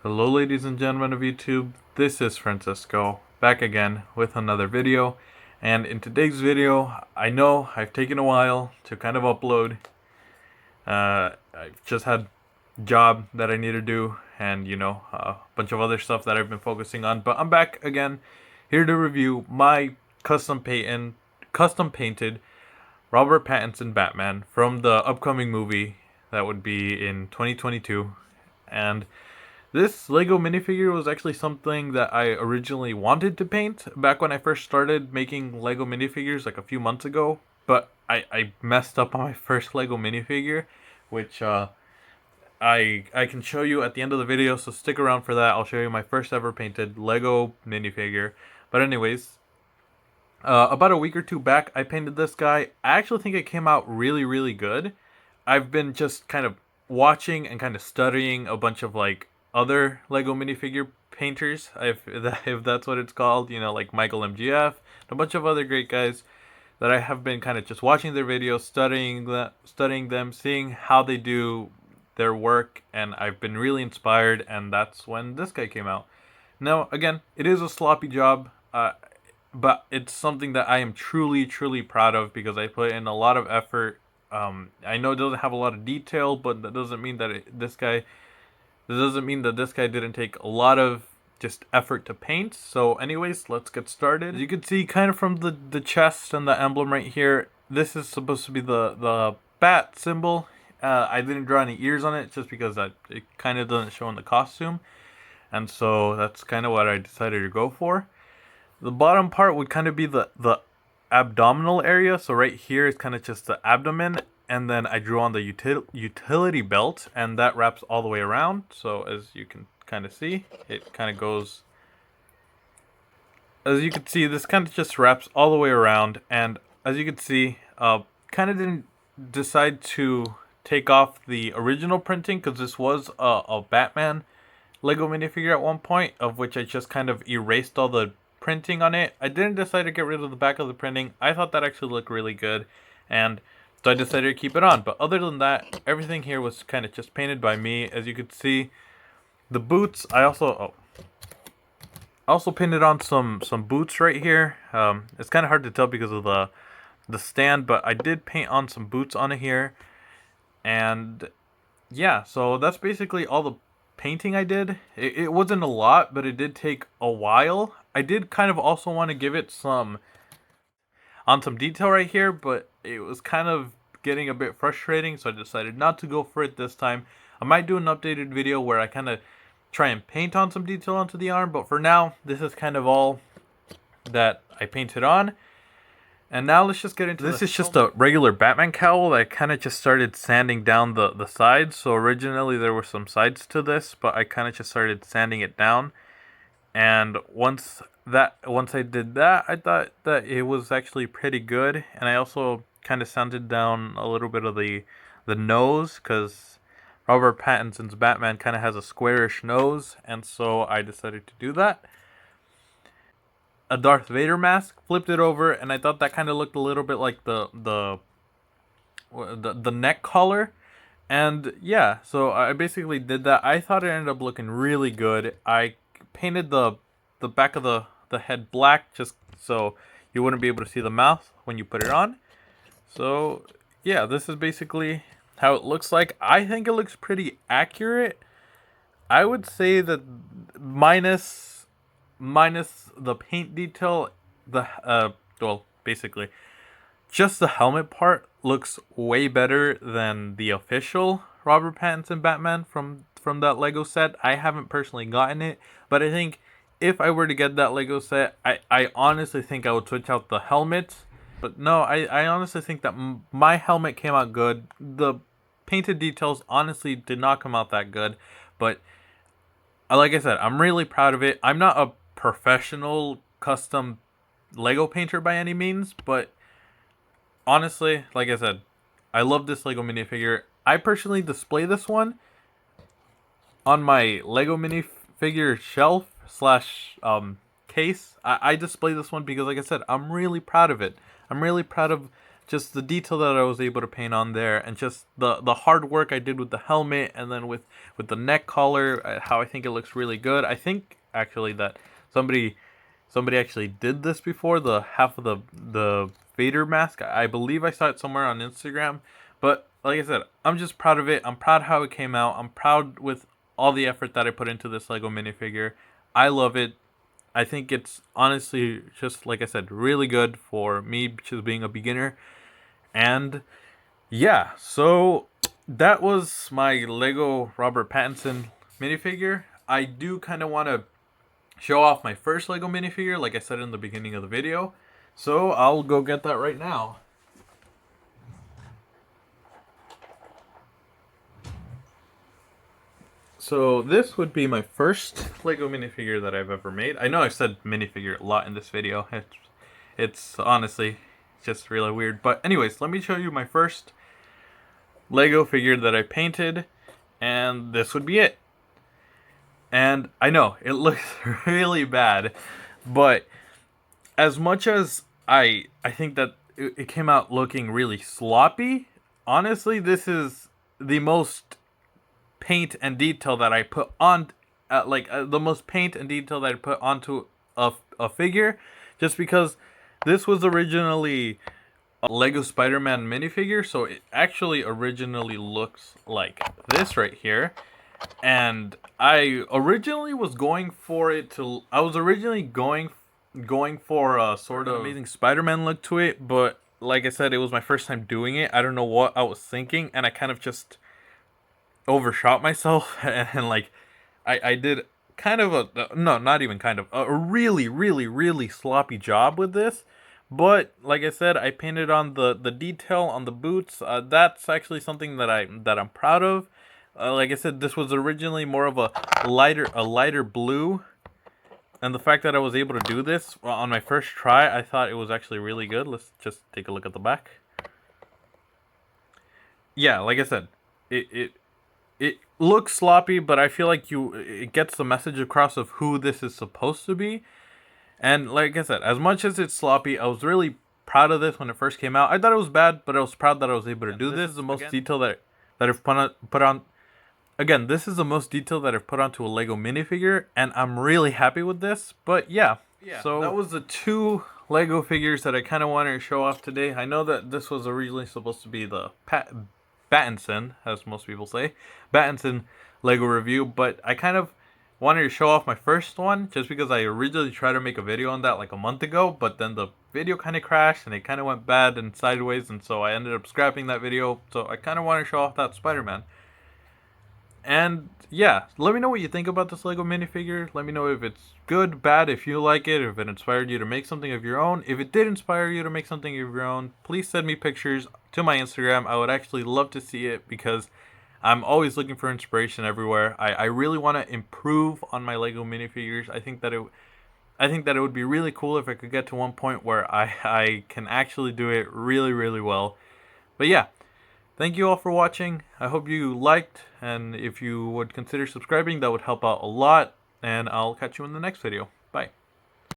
Hello ladies and gentlemen of YouTube, this is Francisco, back again with another video. And in today's video, I know I've taken a while to kind of upload. I've just had a job that I need to do and a bunch of other stuff that I've been focusing on. But I'm back again, here to review my custom painted Robert Pattinson Batman from the upcoming movie that would be in 2022. And this Lego minifigure was actually something that I originally wanted to paint back when I first started making Lego minifigures like a few months ago. But I messed up on my first Lego minifigure, which I can show you at the end of the video, so stick around for that. I'll show you my first ever painted Lego minifigure. But anyways, about a week or two back, I painted this guy. I actually think it came out really good. I've been just kind of watching and kind of studying a bunch of like other Lego minifigure painters, if that's what it's called, like Michael MGF, and a bunch of other great guys that I have been kind of just watching their videos, studying them, seeing how they do their work, and I've been really inspired, and that's when this guy came out. Now, again, it is a sloppy job, but it's something that I am truly proud of because I put in a lot of effort. I know it doesn't have a lot of detail, but that doesn't mean that this guy didn't take a lot of just effort to paint. So anyways, let's get started. As you can see kind of from the chest and the emblem right here, this is supposed to be the bat symbol. I didn't draw any ears on it just because it kind of doesn't show in the costume. And so that's kind of what I decided to go for. The bottom part would kind of be the abdominal area. So right here is kind of just the abdomen. And then I drew on the utility belt, and that wraps all the way around. So as you can kind of see, it kind of goes... As you can see, this kind of just wraps all the way around. And as you can see, kind of didn't decide to take off the original printing because this was a Batman Lego minifigure at one point, of which I just kind of erased all the printing on it. I didn't decide to get rid of the back of the printing. I thought that actually looked really good, and so I decided to keep it on. But other than that, everything here was kind of just painted by me. As you can see, the boots, I also painted on some boots right here. It's kind of hard to tell because of the stand, but I did paint on some boots on here. And yeah, so that's basically all the painting I did. It wasn't a lot, but it did take a while. I did kind of also want to give it some detail right here, but it was kind of getting a bit frustrating, so I decided not to go for it this time. I might do an updated video where I kind of try and paint on some detail onto the arm, but for now, this is kind of all that I painted on. And now let's just get into this. Is just a regular Batman cowl that I kind of just started sanding down the sides. So originally there were some sides to this, but I kind of just started sanding it down. And once I did that, I thought that it was actually pretty good. And I also kind of sanded down a little bit of the nose, because Robert Pattinson's Batman kind of has a squarish nose, and so I decided to do that. A Darth Vader mask, flipped it over, and I thought that kind of looked a little bit like the neck collar. And yeah, so I basically did that. I thought it ended up looking really good. I painted the back of the head black just so you wouldn't be able to see the mouth when you put it on. So yeah, this is basically how it looks like. I think it looks pretty accurate. I would say that minus the paint detail, basically just the helmet part looks way better than the official Robert Pattinson Batman from that Lego set. I haven't personally gotten it, but I think if I were to get that Lego set, I honestly think I would switch out the helmet. But no, I honestly think that my helmet came out good. The painted details honestly did not come out that good, but like I said, I'm really proud of it. I'm not a professional custom Lego painter by any means, but honestly, like I said, I love this Lego minifigure. I personally display this one on my Lego minifigure shelf slash case. I display this one because, like I said, I'm really proud of it. I'm really proud of just the detail that I was able to paint on there, and just the hard work I did with the helmet, and then with the neck collar, how I think it looks really good. I think actually that somebody actually did this before, the half of the Vader mask. I believe I saw it somewhere on Instagram. But like I said, I'm just proud of it. I'm proud how it came out. I'm proud with all the effort that I put into this Lego minifigure. I love it. I think it's honestly, just like I said, really good for me just being a beginner. And yeah, so that was my Lego Robert Pattinson minifigure. I do kind of want to show off my first Lego minifigure, like I said in the beginning of the video. So I'll go get that right now. So this would be my first Lego minifigure that I've ever made. I know I said minifigure a lot in this video. It's honestly just really weird. But anyways, let me show you my first Lego figure that I painted. And this would be it. And I know, it looks really bad. But as much as I think that it came out looking really sloppy, honestly, this is the most paint and detail that I put on, the most paint and detail that I put onto a figure, just because this was originally a Lego Spider-Man minifigure, so it actually originally looks like this right here. And I originally was going for it to, I was originally going for a sort of Amazing Spider-Man look to it, but like I said, it was my first time doing it. I don't know what I was thinking, and I kind of just overshot myself, and like I did kind of a, no, not even kind of, a really sloppy job with this. But like I said, I painted on the detail on the boots. That's actually something that I'm proud of. Like I said, this was originally more of a lighter blue, and the fact that I was able to do this on my first try, I thought it was actually really good. Let's just take a look at the back. Yeah, like I said, it looks sloppy, but I feel like it gets the message across of who this is supposed to be. And like I said, as much as it's sloppy, I was really proud of this when it first came out. I thought it was bad, but I was proud that I was able to do this. This is the most detail that I've put on. Again, this is the most detail that I've put onto a Lego minifigure, and I'm really happy with this. But yeah, so that was the two Lego figures that I kind of wanted to show off today. I know that this was originally supposed to be the Pattinson, as most people say, Pattinson Lego review, but I kind of wanted to show off my first one just because I originally tried to make a video on that like a month ago, but then the video kind of crashed and it kind of went bad and sideways, and so I ended up scrapping that video. So I kind of want to show off that Spider-Man. And yeah, let me know what you think about this Lego minifigure. Let me know if it's good, bad, if you like it, if it inspired you to make something of your own. If it did inspire you to make something of your own, please send me pictures to my Instagram. I would actually love to see it because I'm always looking for inspiration everywhere. I really want to improve on my Lego minifigures. I think that it would be really cool if I could get to one point where I can actually do it really well. But yeah, thank you all for watching. I hope you liked, and if you would consider subscribing, that would help out a lot. And I'll catch you in the next video.